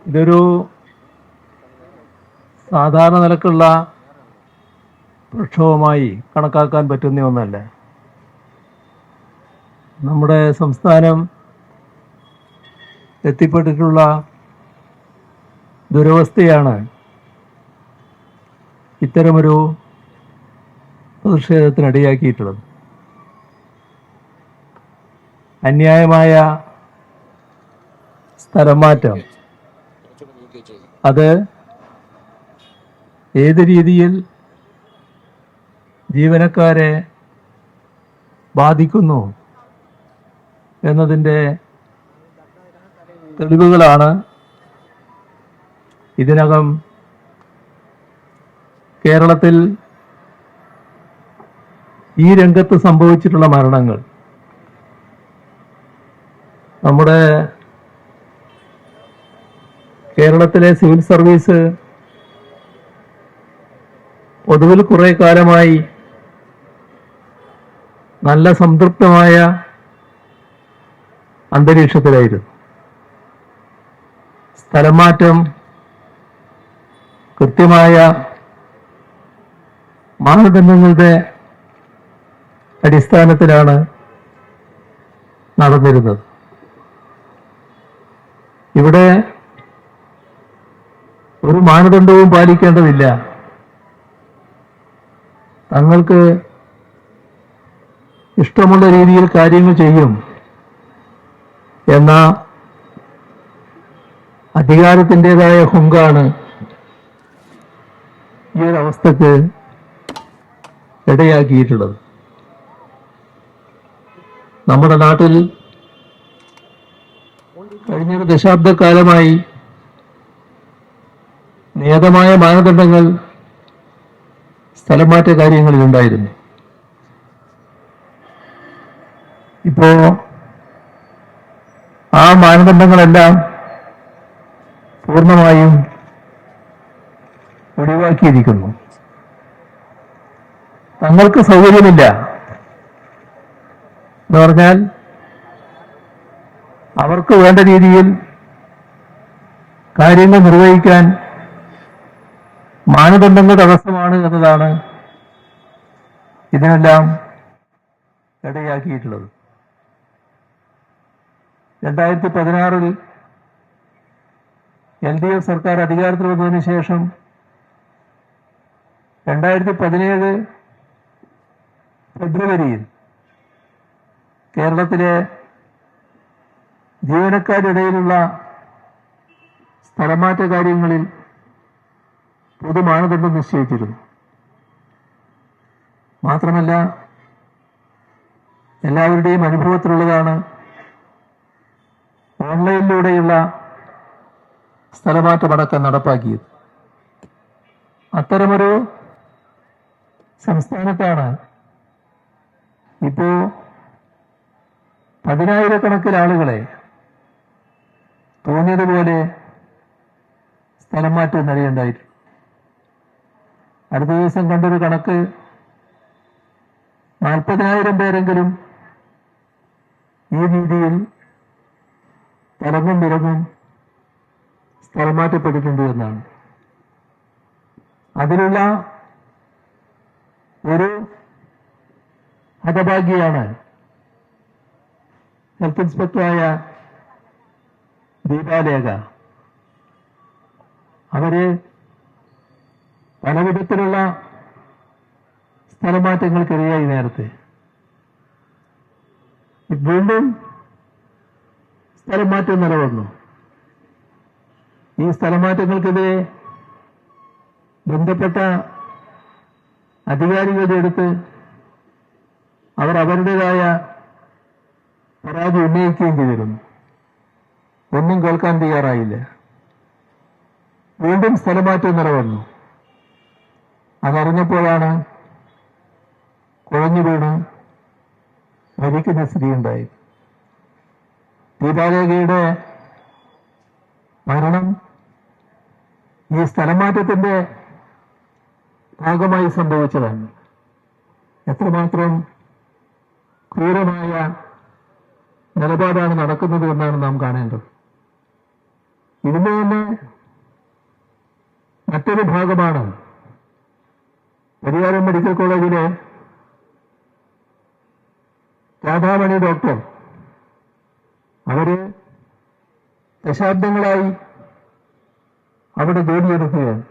ഇതൊരു സാധാരണ നിലക്കുള്ള പ്രക്ഷോഭമായി കണക്കാക്കാൻ പറ്റുന്ന ഒന്നല്ല. നമ്മുടെ സംസ്ഥാനം എത്തിപ്പെട്ടിട്ടുള്ള ദുരവസ്ഥയാണ് ഇത്തരമൊരു പ്രതിഷേധത്തിനിടയാക്കിയിട്ടുള്ളത്. അന്യായമായ സ്ഥലം മാറ്റം അത് ഏത് രീതിയിൽ ജീവനക്കാരെ ബാധിക്കുന്നു എന്നതിൻ്റെ തെളിവുകളാണ് ഇതിനകം കേരളത്തിൽ ഈ രംഗത്ത് സംഭവിച്ചിട്ടുള്ള മരണങ്ങൾ. നമ്മുടെ കേരളത്തിലെ സിവിൽ സർവീസ് പൊതുവിൽ കുറെ കാലമായി നല്ല സംതൃപ്തമായ അന്തരീക്ഷത്തിലായിരുന്നു. സ്ഥലം മാറ്റം കൃത്യമായ മാനദണ്ഡങ്ങളുടെ അടിസ്ഥാനത്തിലാണ് നടന്നിരുന്നത്. ഇവിടെ ഒരു മാനദണ്ഡവും പാലിക്കേണ്ടതില്ല. തങ്ങൾക്ക് ഇഷ്ടമുള്ള രീതിയിൽ കാര്യങ്ങൾ ചെയ്യും എന്ന അധികാരത്തിൻ്റെതായ ഹുങ്കാണ് ഈ ഒരു അവസ്ഥക്ക് ഇടയാക്കിയിട്ടുള്ളത്. നമ്മുടെ നാട്ടിൽ കഴിഞ്ഞൊരു ദശാബ്ദക്കാലമായി നിയതമായ മാനദണ്ഡങ്ങൾ സ്ഥലമാറ്റ കാര്യങ്ങളിലുണ്ടായിരുന്നു. ഇപ്പോ ആ മാനദണ്ഡങ്ങളെല്ലാം പൂർണ്ണമായും ഒഴിവാക്കിയിരിക്കുന്നു. തങ്ങൾക്ക് സൗകര്യമില്ല എന്ന് പറഞ്ഞാൽ അവർക്ക് വേണ്ട രീതിയിൽ കാര്യങ്ങൾ നിർവഹിക്കാൻ മാനദണ്ഡങ്ങൾ തടസ്സമാണ് എന്നതാണ് ഇതിനെല്ലാം ഇടയാക്കിയിട്ടുള്ളത്. 2016 LDF സർക്കാർ അധികാരത്തിൽ വന്നതിന് ശേഷം 2017 ഫെബ്രുവരിയിൽ കേരളത്തിലെ ജീവനക്കാരുടെ ഇടയിലുള്ള സ്ഥലമാറ്റ കാര്യങ്ങളിൽ പൊതു മാനദണ്ഡം നിശ്ചയിച്ചിരുന്നു. മാത്രമല്ല, എല്ലാവരുടെയും അനുഭവത്തിലുള്ളതാണ് ഓൺലൈനിലൂടെയുള്ള സ്ഥലമാറ്റമടക്കം നടപ്പാക്കിയത്. അത്തരമൊരു സംസ്ഥാനത്താണ് ഇപ്പോ 10,000-കണക്കിന് ആളുകളെ തോന്നിയതുപോലെ സ്ഥലം മാറ്റം നിലയുണ്ടായിട്ടുണ്ട്. അടുത്ത ദിവസം കണ്ടൊരു കണക്ക് 40,000 പേരെങ്കിലും ഈ രീതിയിൽ തലങ്ങും വിലങ്ങും സ്ഥലം മാറ്റപ്പെട്ടിട്ടുണ്ട് എന്നാണ്. അതിലുള്ള ഒരു ഹതഭാഗ്യയാണ് ഹെൽത്ത് ഇൻസ്പെക്ടറായ ദീപാലേഖ. അവര് പല വിധത്തിലുള്ള സ്ഥലമാറ്റങ്ങൾക്കിടയായി നേരത്തെ. വീണ്ടും സ്ഥലം മാറ്റം നിലവന്നു. ഈ സ്ഥലമാറ്റങ്ങൾക്കെതിരെ ബന്ധപ്പെട്ട അധികാരികളുടെ അടുത്ത് അവർ അവരുടേതായ പരാതി ഉന്നയിക്കുകയും ചെയ്തിരുന്നു. ഒന്നും കേൾക്കാൻ തയ്യാറായില്ല. വീണ്ടും സ്ഥലമാറ്റം നിലവന്നു. അതറിഞ്ഞപ്പോഴാണ് കുഴഞ്ഞു വീണ് മരിക്കുന്ന സ്ഥിതിയുണ്ടായി. ദീപാലേഖയുടെ മരണം ഈ സ്ഥലമാറ്റത്തിന്റെ ഭാഗമായി സംഭവിച്ചതാണ്. എത്രമാത്രം ക്രൂരമായ നിലപാടാണ് നടക്കുന്നത് എന്നാണ് നാം കാണേണ്ടത്. ഇതിന്റെ തന്നെ മറ്റൊരു ഭാഗമാണ് പരിയാരം മെഡിക്കൽ കോളേജിലെ രാധാമണി ഡോക്ടർ. അവര് ദശാബ്ദങ്ങളായി അവിടെ ജോലിയെടുക്കുകയാണ്.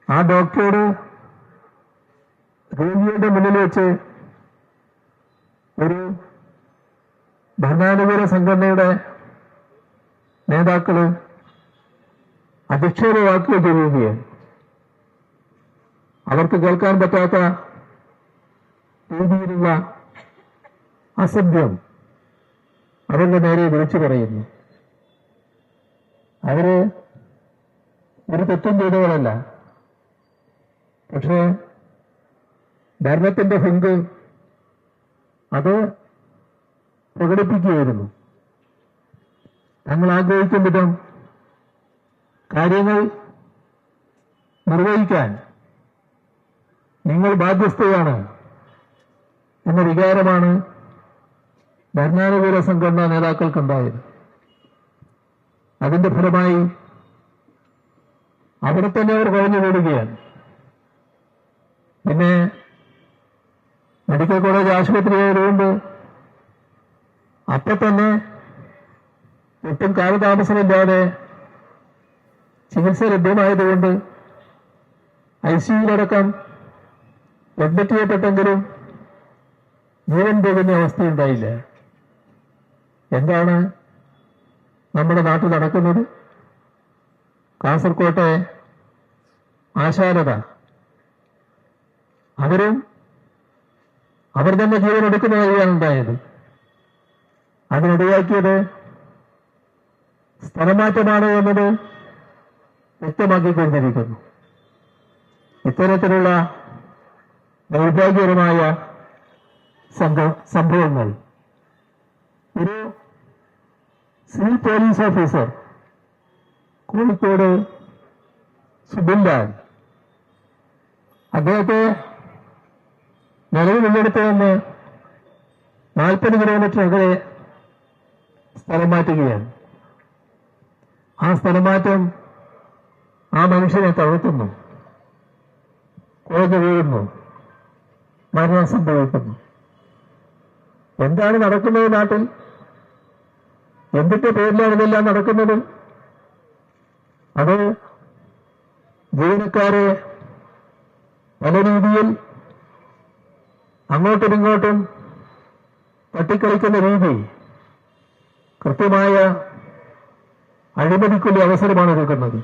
ആ ഡോക്ടറോട് രോഗിയുടെ മുന്നിൽ വെച്ച് ഒരു ഭരണാനുകൂല സംഘടനയുടെ നേതാക്കള് അധിക്ഷേപ വാക്കുകൾ ചെയ്യുകയാണ്. അവർക്ക് കേൾക്കാൻ പറ്റാത്ത രീതിയിലുള്ള അസഭ്യം അവരുടെ നേരെ വിളിച്ചു പറയുന്നു. അവര് ഒരു തെറ്റും ചെയ്തവരല്ല. പക്ഷേ ഭരണത്തിന്റെ ഹുങ്ക് അത് പ്രകടിപ്പിക്കുകയായിരുന്നു. തങ്ങൾ ആഗ്രഹിക്കും വിധം കാര്യങ്ങൾ നിർവഹിക്കാൻ നിങ്ങൾ ബാധ്യസ്ഥയാണ് എന്ന വികാരമാണ് ഭരണാനുകൂല സംഘടനാ നേതാക്കൾക്കുണ്ടായത്. അതിന്റെ ഫലമായി അവിടെ തന്നെ അവർ കഴിഞ്ഞു കൂടുകയാണ്. പിന്നെ മെഡിക്കൽ കോളേജ് ആശുപത്രിയായതുകൊണ്ട് അപ്പൊ തന്നെ ഒട്ടും കാലതാമസമില്ലാതെ ചികിത്സ ലഭ്യമായതുകൊണ്ട് ഐസിയുവിലടക്കം അഡ്മിറ്റ് ചെയ്യപ്പെട്ടെങ്കിലും ജീവൻ പോകുന്ന അവസ്ഥയുണ്ടായില്ല. എന്താണ് നമ്മുടെ നാട്ടിൽ നടക്കുന്നത്? കാസർകോട്ടെ ആശാലത, അവർ തന്നെ ജീവൻ എടുക്കുന്ന വഴിയാണ് ഉണ്ടായത്. അതിനിടയാക്കിയത് സ്ഥലമാറ്റമാണ് എന്നത് വ്യക്തമാക്കിക്കൊണ്ടിരിക്കുന്നു. ഇത്തരത്തിലുള്ള ദൗർഭാഗ്യകരമായ സംഭവങ്ങൾ ഒരു സിവിൽ പോലീസ് ഓഫീസർ കോഴിക്കോട് സുബിൻലാൽ, അദ്ദേഹത്തെ നിലവിലുള്ളിടത്ത് നിന്ന് 40 കിലോമീറ്റർ അകലെ സ്ഥലം മാറ്റുകയാണ്. ആ സ്ഥലമാറ്റം ആ മനുഷ്യനെ തളർത്തുന്നു, കുഴഞ്ഞു വീഴുന്നു, മരണം സംഭവിക്കുന്നു. എന്താണ് നടക്കുന്നത് നാട്ടിൽ? എന്തിന്റെ പേരിലാണ് ഇതെല്ലാം നടക്കുന്നത്? അത് ജീവനക്കാരെ പല രീതിയിൽ അങ്ങോട്ടും ഇങ്ങോട്ടും തട്ടിക്കളിക്കുന്ന രീതി കൃത്യമായ അഴിമതിക്കുള്ള അവസരമാണ് ഒരുക്കുന്നത്.